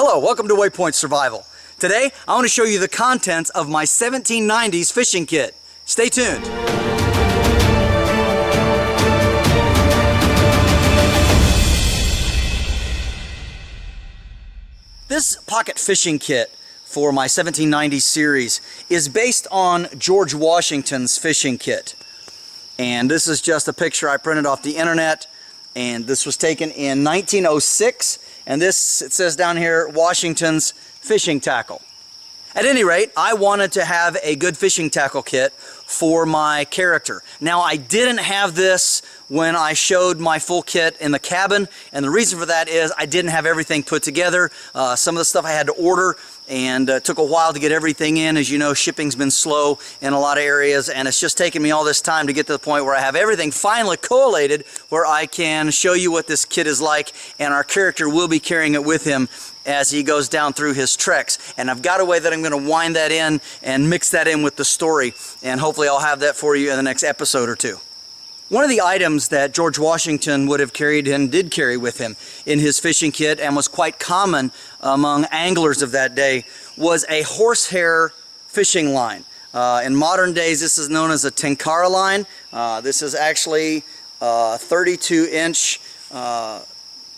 Hello, welcome to Waypoint Survival. Today, I want to show you the contents of my 1790s fishing kit. Stay tuned. This pocket fishing kit for my 1790s series is based on George Washington's fishing kit. And this is just a picture I printed off the internet, and this was taken in 1906. And this, it says down here, Washington's fishing tackle. At any rate, I wanted to have a good fishing tackle kit for my character. Now, I didn't have this when I showed my full kit in the cabin, and the reason for that is I didn't have everything put together. Some of the stuff I had to order, and it took a while to get everything in. As you know, shipping's been slow in a lot of areas, and it's just taken me all this time to get to the point where I have everything finally collated where I can show you what this kit is like, and our character will be carrying it with him as he goes down through his treks. And I've got a way that I'm going to wind that in and mix that in with the story, and hopefully I'll have that for you in the next episode or two. One of the items that George Washington would have carried and did carry with him in his fishing kit, and was quite common among anglers of that day, was a horsehair fishing line. In modern days, this is known as a tenkara line. This is actually a 32-inch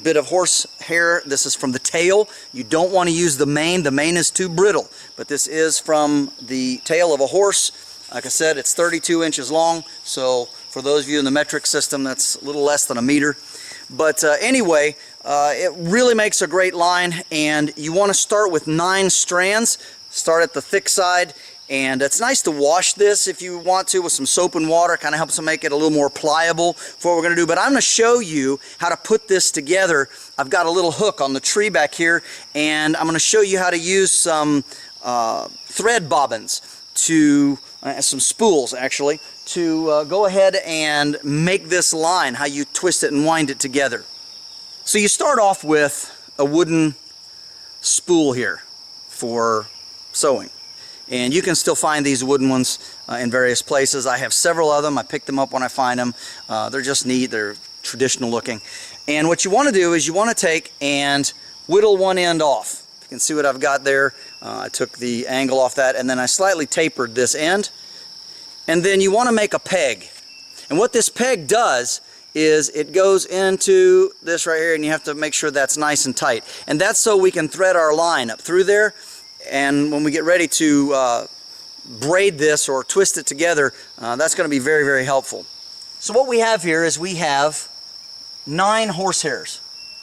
bit of horsehair. This is from the tail. You don't want to use the mane. The mane is too brittle, but this is from the tail of a horse. Like I said, it's 32 inches long, so for those of you in the metric system, that's a little less than a meter. But anyway, it really makes a great line, and you want to start with 9 strands. Start at the thick side, and it's nice to wash this if you want to with some soap and water. Kind of helps to make it a little more pliable for what we're going to do. But I'm going to show you how to put this together. I've got a little hook on the tree back here, and I'm going to show you how to use some thread bobbins to some spools actually, to go ahead and make this line, how you twist it and wind it together. So you start off with a wooden spool here for sewing. And you can still find these wooden ones in various places. I have several of them. I pick them up when I find them. They're just neat. They're traditional looking. And what you want to do is you want to take and whittle one end off. You can see what I've got there. I took the angle off that, and then I slightly tapered this end. And then you want to make a peg. And what this peg does is it goes into this right here, and you have to make sure that's nice and tight. And that's so we can thread our line up through there, and when we get ready to braid this or twist it together, that's going to be very, very helpful. So what we have here is we have 9 horsehairs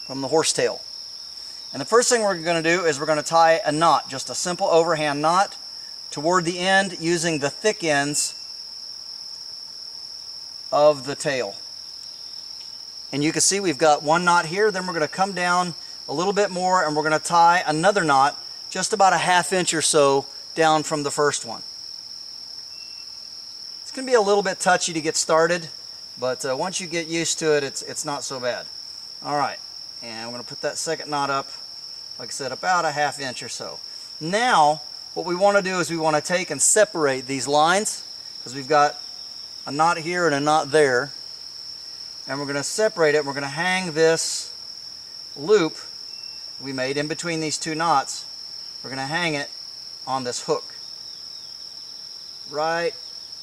from the horsetail. And the first thing we're going to do is we're going to tie a knot, just a simple overhand knot, toward the end using the thick ends of the tail. And you can see we've got one knot here. Then we're going to come down a little bit more, and we're going to tie another knot just about a ½ inch or so down from the first one. It's going to be a little bit touchy to get started, but once you get used to it, it's not so bad. Alright, and we're going to put that second knot up, like I said, about a ½ inch or so. Now what we want to do is we want to take and separate these lines, because we've got a knot here and a knot there, and we're going to separate it. We're going to hang this loop we made in between these 2 knots. We're going to hang it on this hook right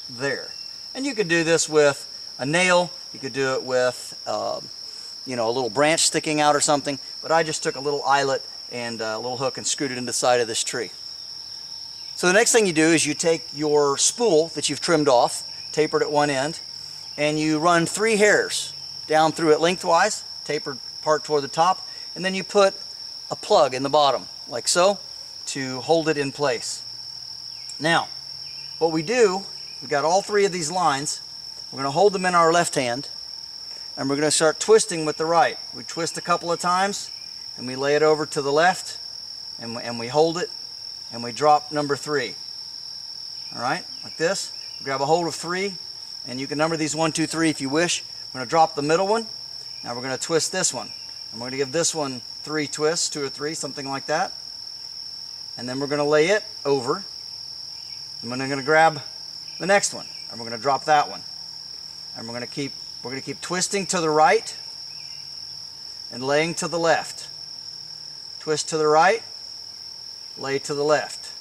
there. And you could do this with a nail. You could do it with you know, a little branch sticking out or something, but I just took a little eyelet and a little hook and screwed it into the side of this tree. So the next thing you do is you take your spool that you've trimmed off, tapered at one end, and you run 3 hairs down through it lengthwise, tapered part toward the top, and then you put a plug in the bottom, like so, to hold it in place. Now, what we do, we've got all 3 of these lines. We're going to hold them in our left hand, and we're going to start twisting with the right. We twist a couple of times, and we lay it over to the left, and we hold it, and we drop number 3. All right, like this. Grab a hold of 3, and you can number these 1, 2, 3 if you wish. We're going to drop the middle one. Now we're going to twist this one. And we're going to give this one 3 twists, 2 or 3, something like that. And then we're going to lay it over. And then we're going to grab the next one, and we're going to drop that one. And we're going to keep twisting to the right and laying to the left. twist to the right, lay to the left.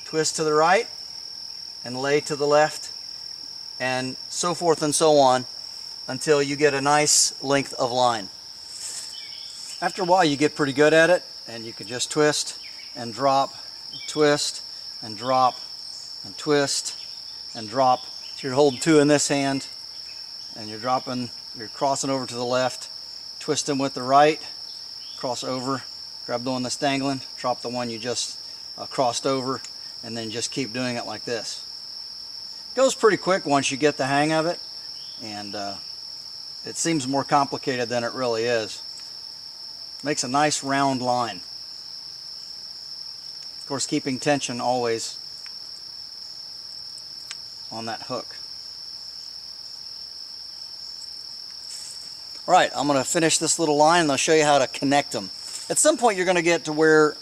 Twist to the right and lay to the left, and so forth and so on until you get a nice length of line. After a while you get pretty good at it, and you can just twist and drop, twist and drop and twist and drop. So you're holding two in this hand and you're dropping, you're crossing over to the left, twisting with the right, cross over, grab the one that's dangling, drop the one you just crossed over, and then just keep doing it like this. It goes pretty quick once you get the hang of it, and it seems more complicated than it really is. Makes a nice round line. Of course, keeping tension always on that hook. Alright, I'm going to finish this little line and I'll show you how to connect them. At some point you're going to get to where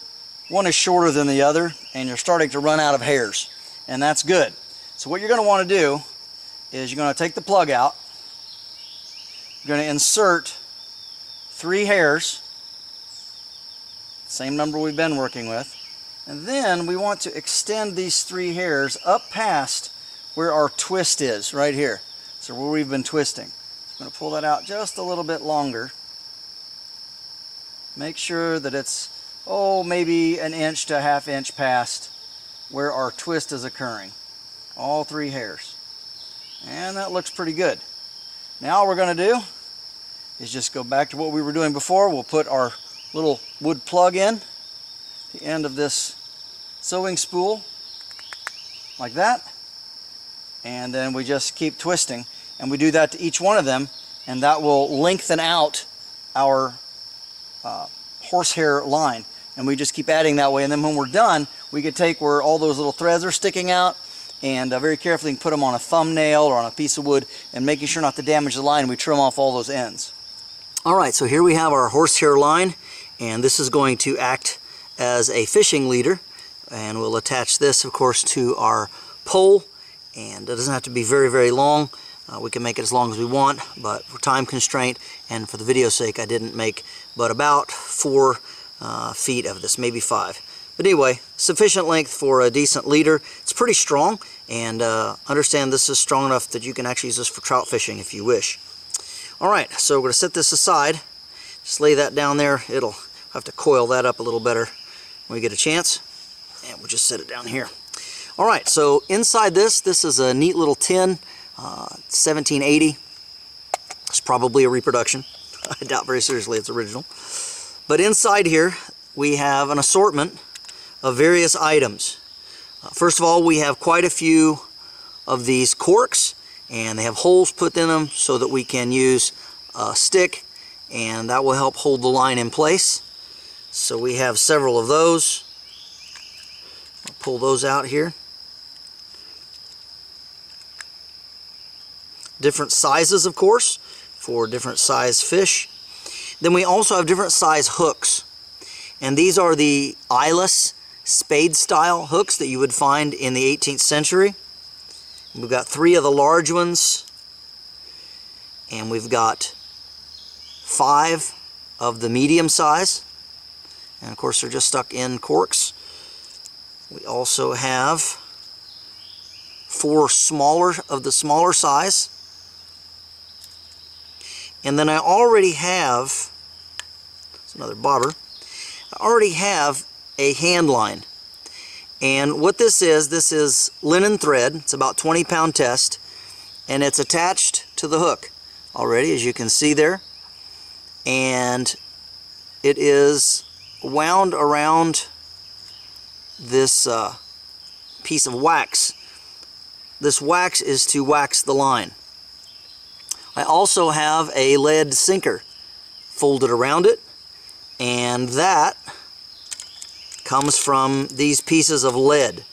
one is shorter than the other and you're starting to run out of hairs, and that's good. So what you're going to want to do is you're going to take the plug out, you're going to insert 3 hairs, same number we've been working with, and then we want to extend these 3 hairs up past where our twist is, right here. So where we've been twisting. I'm going to pull that out just a little bit longer. Make sure that it's, maybe an inch to a half inch past where our twist is occurring. All 3 hairs. And that looks pretty good. Now all we're going to do is just go back to what we were doing before. We'll put our little wood plug in the end of this sewing spool like that, and then we just keep twisting, and we do that to each one of them, and that will lengthen out our horsehair line, and we just keep adding that way. And then when we're done, we could take where all those little threads are sticking out and very carefully put them on a thumbnail or on a piece of wood, and making sure not to damage the line, we trim off all those ends. Alright, so here we have our horsehair line, and this is going to act as a fishing leader, and we'll attach this of course to our pole, and it doesn't have to be very, very long. We can make it as long as we want, but for time constraint and for the video's sake I didn't make but about 4 feet of this, maybe 5. But anyway, sufficient length for a decent leader. It's pretty strong, and understand this is strong enough that you can actually use this for trout fishing if you wish. Alright, so we're going to set this aside. Just lay that down there. It'll have to coil that up a little better when we get a chance. And we'll just set it down here. Alright, so inside this is a neat little tin, 1780. It's probably a reproduction. I doubt very seriously it's original. But inside here we have an assortment of various items. First of all, we have quite a few of these corks, and they have holes put in them so that we can use a stick, and that will help hold the line in place. So we have several of those. I'll pull those out here. Different sizes, of course, for different size fish. Then we also have different size hooks, and these are the eyeless spade style hooks that you would find in the 18th century. We've got 3 of the large ones, and we've got 5 of the medium size, and of course they're just stuck in corks. We also have 4 smaller of the smaller size, and then I already have, it's another bobber, I already have a hand line. And what this is linen thread. It's about 20-pound test, and it's attached to the hook already, as you can see there, and it is wound around this piece of wax. This wax is to wax the line. I also have a lead sinker folded around it, and that comes from these pieces of lead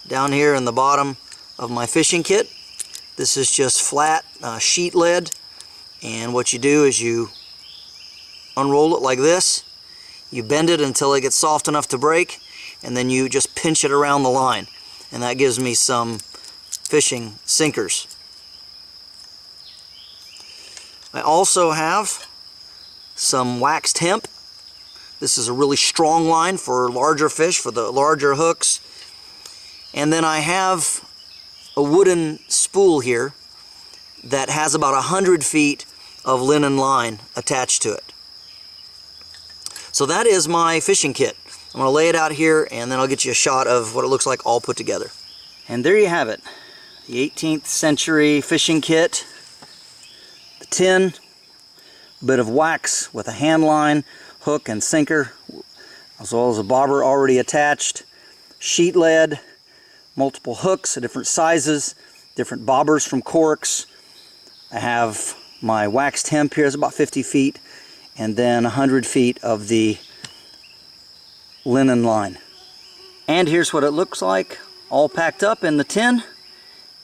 down here in the bottom of my fishing kit. This is just flat sheet lead, and what you do is you unroll it like this, you bend it until it gets soft enough to break, and then you just pinch it around the line, and that gives me some fishing sinkers. I also have some waxed hemp This is a really strong line for larger fish, for the larger hooks. And then I have a wooden spool here that has about 100 feet of linen line attached to it. So that is my fishing kit. I'm going to lay it out here and then I'll get you a shot of what it looks like all put together. And there you have it. The 18th century fishing kit. The tin, a bit of wax with a hand line, hook and sinker, as well as a bobber already attached, sheet lead, multiple hooks of different sizes, different bobbers from corks. I have my waxed hemp here, it's about 50 feet, and then 100 feet of the linen line. And here's what it looks like, all packed up in the tin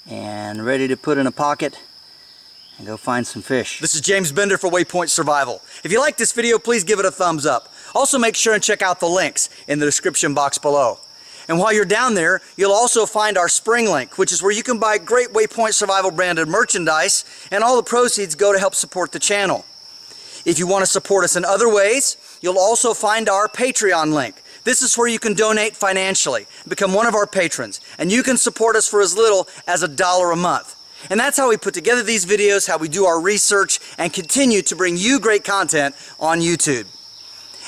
and ready to put in a pocket and go find some fish. This is James Bender for Waypoint Survival. If you like this video, please give it a thumbs up. Also make sure and check out the links in the description box below. And while you're down there, you'll also find our spring link, which is where you can buy great Waypoint Survival branded merchandise, and all the proceeds go to help support the channel. If you want to support us in other ways, you'll also find our Patreon link. This is where you can donate financially, become one of our patrons, and you can support us for as little as $1 a month. And that's how we put together these videos, how we do our research, and continue to bring you great content on YouTube.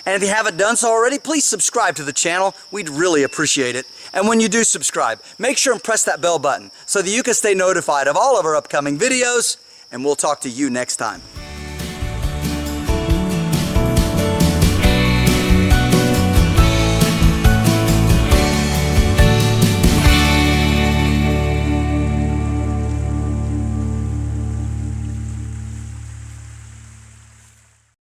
And if you haven't done so already, please subscribe to the channel. We'd really appreciate it. And when you do subscribe, make sure and press that bell button so that you can stay notified of all of our upcoming videos, and we'll talk to you next time.